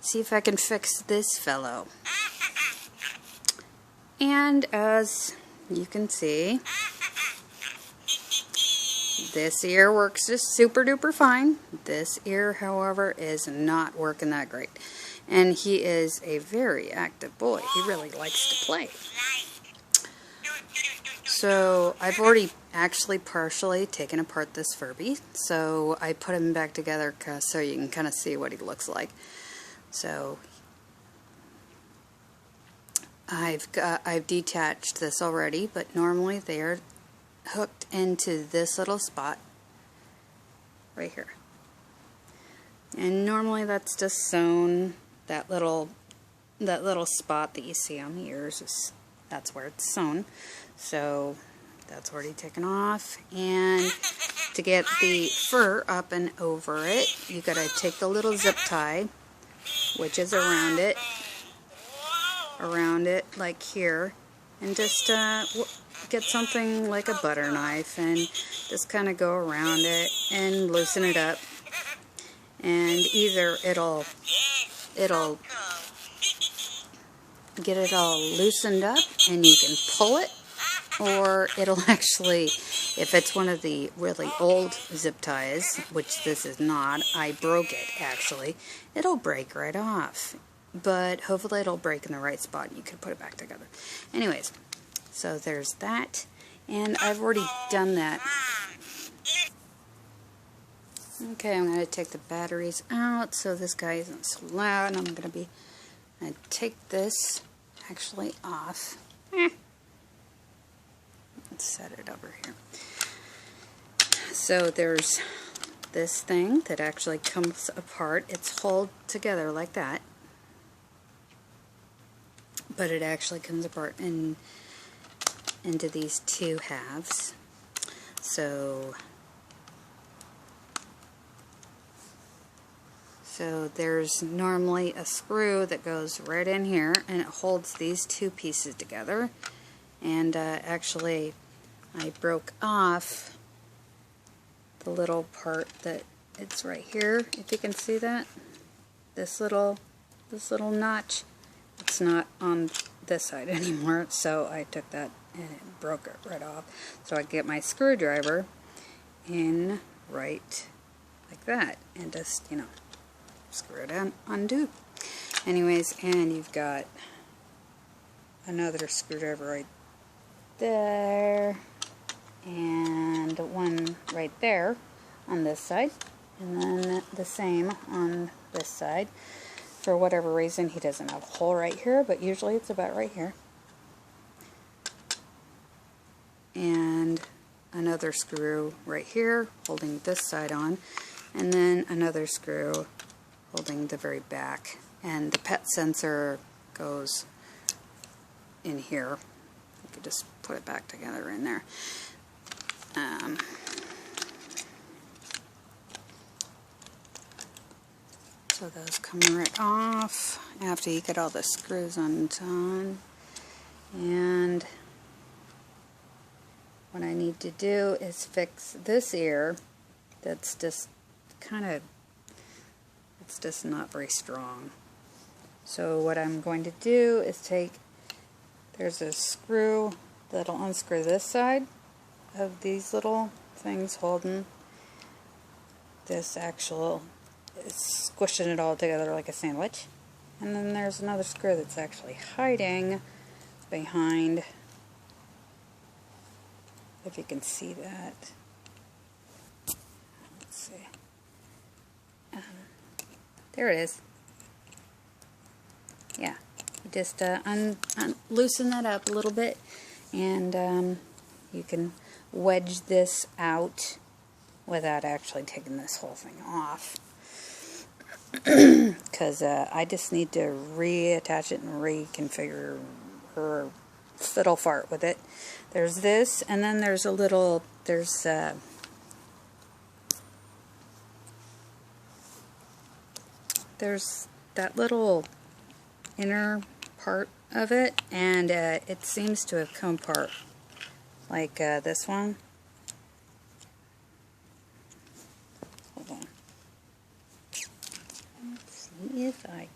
See if I can fix this fellow. And as you can see, this ear works just super duper fine. This ear, however, is not working that great. And he is a very active boy. He really likes to play. So I've already actually partially taken apart this Furby. So I put him back together so you can kind of see what he looks like. So I've detached this already, but normally they are hooked into this little spot right here. And normally that's just sewn. That little spot that you see on the ears, that's where it's sewn. So that's already taken off. And to get the fur up and over it, you gotta take the little zip tie, which is around it like here, and just get something like a butter knife and just kind of go around it and loosen it up. And either it'll get it all loosened up and you can pull it, or it'll actually, if it's one of the really old zip ties, which this is not, I broke it actually, it'll break right off. But hopefully it'll break in the right spot and you can put it back together. Anyways, so there's that. And I've already done that. Okay, I'm going to take the batteries out so this guy isn't so loud. I'm going to take this actually off. Let's set it over here. So there's this thing that actually comes apart. It's held together like that, but it actually comes apart into these two halves. So there's normally a screw that goes right in here, and it holds these two pieces together. And actually, I broke off the little part that it's right here. If you can see that, this little notch. It's not on this side anymore, so I took that and it broke it right off. So I get my screwdriver in right like that and just, you know, screw it undo. Anyways, and you've got another screwdriver right there and one right there on this side, and then the same on this side. For whatever reason, he doesn't have a hole right here, but usually it's about right here. And another screw right here holding this side on, and then another screw holding the very back. And the pet sensor goes in here. You could just put it back together in there. So those come right off after you get all the screws undone. And what I need to do is fix this ear that's just kind of, it's just not very strong. So what I'm going to do is there's a screw that'll unscrew this side of these little things holding this actual, it's squishing it all together like a sandwich. And then there's another screw that's actually hiding behind, if you can see that. Let's see. There it is. Yeah, just loosen that up a little bit, and you can wedge this out without actually taking this whole thing off. Because I just need to reattach it and reconfigure or fiddle fart with it. There's this, and then there's a little, there's that little inner part of it, and it seems to have come apart like this one. Hold on. Let's see if side.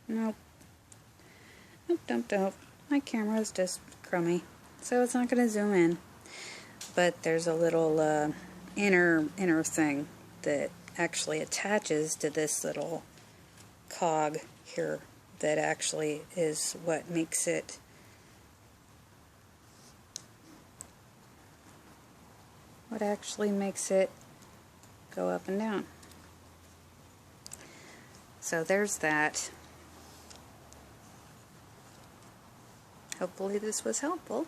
Nope. Nope. My camera is just crummy, so it's not going to zoom in. But there's a little inner thing that actually attaches to this little cog here that actually is what makes it go up and down. So there's that. Hopefully this was helpful.